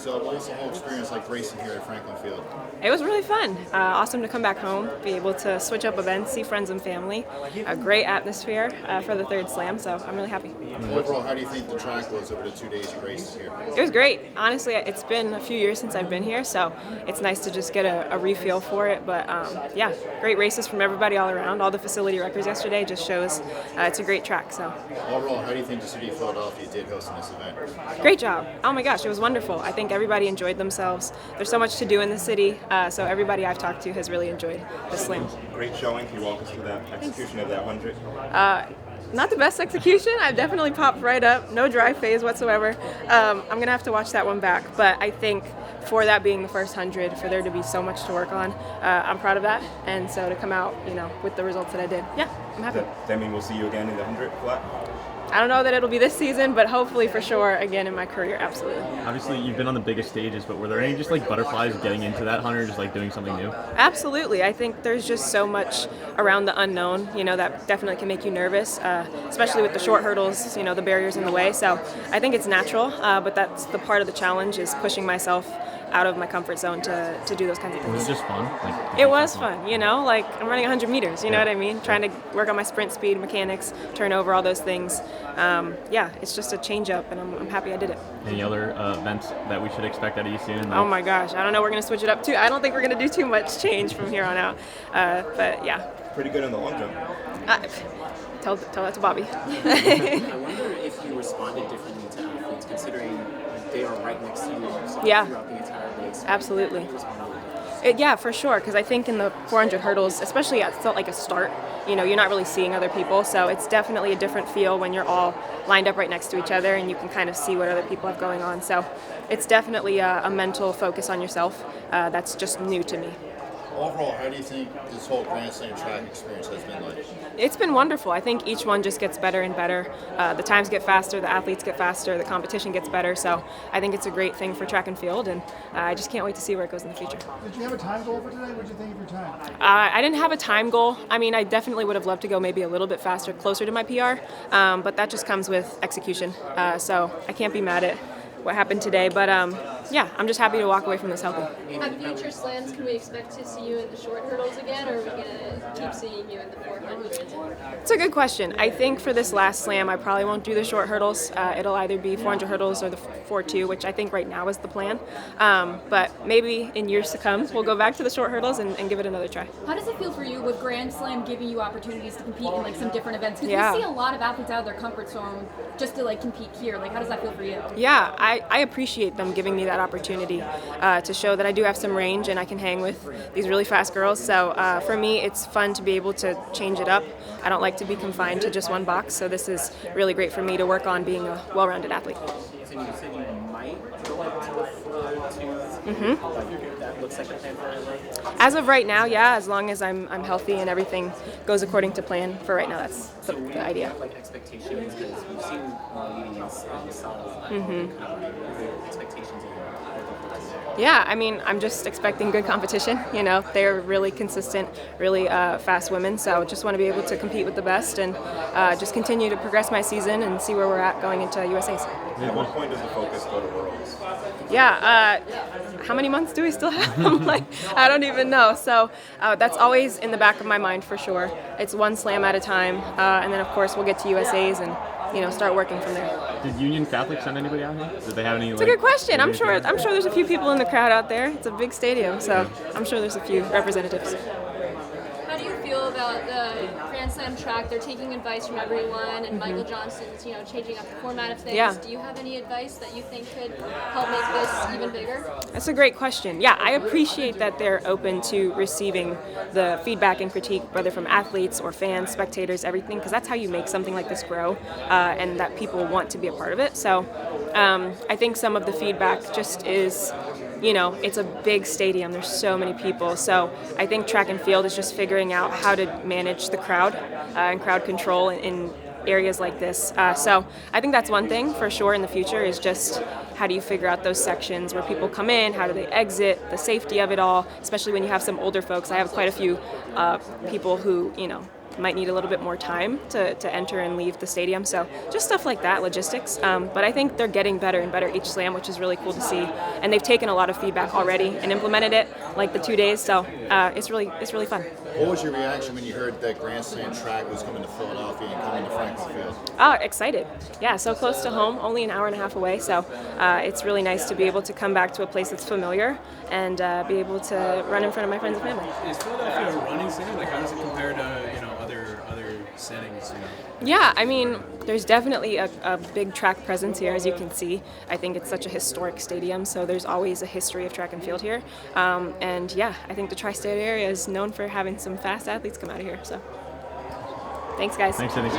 So what was the whole experience like racing here at Franklin Field? It was really fun. Awesome to come back home, be able to switch up events, see friends and family. A great atmosphere for the third slam, so I'm really happy. Overall, how do you think the track was over the 2 days you raced here? It was great. Honestly, it's been a few years since I've been here, so it's nice to just get a re-feel for it. But yeah, great races from everybody all around. All the facility records yesterday just shows it's a great track. So overall, how do you think the city of Philadelphia did hosting this event? Great job. Oh my gosh, it was wonderful. I think everybody enjoyed themselves. There's so much to do in the city, so everybody I've talked to has really enjoyed the slam. Great showing. Can you walk us through that execution of that 100? Not the best execution. I definitely popped right up. No dry phase whatsoever. I'm going to have to watch that one back. But I think for that being the first 100, for there to be so much to work on, I'm proud of that. And so to come out, with the results that I did, yeah, I'm happy. Does that mean we'll see you again in the 100 flat? I don't know that it'll be this season, but hopefully for sure again in my career, absolutely. Obviously, you've been on the biggest stages, but were there any just like butterflies getting into that 100, just like doing something new? Absolutely. I think there's just so much around the unknown, that definitely can make you nervous, especially with the short hurdles, the barriers in the way. So I think it's natural, but that's the part of the challenge is pushing myself out of my comfort zone to do those kinds of things. Was it just fun? It was fun, like I'm running 100 meters, you know what I mean? Trying to work on my sprint speed, mechanics, turnover, all those things. Yeah, it's just a change up, and I'm happy I did it. Any other events that we should expect out of you soon? Oh my gosh, I don't know, we're going to switch it up too. I don't think we're going to do too much change from here on out, but yeah. Pretty good on the long jump. Tell that to Bobby. I wonder if you responded differently to athletes, considering they are right next to you throughout the entire race. Absolutely. Yeah, for sure, because I think in the 400 hurdles, especially at like a start, you're not really seeing other people, so it's definitely a different feel when you're all lined up right next to each other and you can kind of see what other people have going on. So it's definitely a mental focus on yourself that's just new to me. Overall, how do you think this whole Grand Slam track experience has been like? It's been wonderful. I think each one just gets better and better. The times get faster, the athletes get faster, the competition gets better. So I think it's a great thing for track and field, and I just can't wait to see where it goes in the future. Did you have a time goal for today? What did you think of your time? I didn't have a time goal. I mean, I definitely would have loved to go maybe a little bit faster, closer to my PR, but that just comes with execution. So I can't be mad at what happened today, but yeah, I'm just happy to walk away from this healthy. At future slams, can we expect to see you in the short hurdles again, or are we going to keep seeing you in the 400s? It's a good question. I think for this last slam, I probably won't do the short hurdles. It'll either be 400 hurdles or the 4.2, which I think right now is the plan. But maybe in years to come, we'll go back to the short hurdles and give it another try. How does it feel for you with Grand Slam giving you opportunities to compete in some different events? Because Yeah. we see a lot of athletes out of their comfort zone just to compete here. How does that feel for you? Yeah, I appreciate them giving me that opportunity to show that I do have some range and I can hang with these really fast girls. So for me, it's fun to be able to change it up. I don't like to be confined to just one box, so this is really great for me to work on being a well-rounded athlete. So you said you might go up to the 4.2. That looks like a plan for LA. As of right now, yeah, as long as I'm healthy and everything goes according to plan, for right now, that's the idea. Expectations, because we've seen leading in solid expectations. Yeah, I mean, I'm just expecting good competition. They're really consistent, really fast women, so just want to be able to compete with the best and just continue to progress my season and see where we're at going into USA's. At what point does the focus go to Worlds? Yeah, how many months do we still have? I don't even know. So that's always in the back of my mind for sure. It's one slam at a time, and then of course we'll get to USA's and start working from there. Did Union Catholic send anybody out here? Did they have any? It's a good question. I'm sure there's a few people in the crowd out there. It's a big stadium, so I'm sure there's a few representatives. How do you feel about the Grand Slam track? They're taking advice from everyone, and Michael Johnson's, changing up the format of things. Yeah. Do you have any advice that you think could help make this even bigger? That's a great question. Yeah, I appreciate that they're open to receiving the feedback and critique, whether from athletes or fans, spectators, everything, because that's how you make something like this grow, and that people want to be a part of it. So I think some of the feedback just is, it's a big stadium. There's so many people. So I think track and field is just figuring out how to manage the crowd and crowd control in areas like this. So I think that's one thing for sure in the future is just how do you figure out those sections where people come in, how do they exit, the safety of it all, especially when you have some older folks. I have quite a few people who, might need a little bit more time to enter and leave the stadium. So just stuff like that, logistics. But I think they're getting better and better each slam, which is really cool to see. And they've taken a lot of feedback already and implemented it like the 2 days. So it's really fun. What was your reaction when you heard that Grand Slam track was coming to Philadelphia and coming to Franklin Field? Oh, excited. Yeah, so close to home, only an hour and a half away. So it's really nice to be able to come back to a place that's familiar and be able to run in front of my friends and family. Is Philadelphia a running city? Like, how does it compare to other settings? Yeah, I mean, there's definitely a big track presence here, as you can see. I think it's such a historic stadium, so there's always a history of track and field here. And yeah, I think the tri-state area is known for having some fast athletes come out of here. So, thanks, guys. Thanks, Cindy.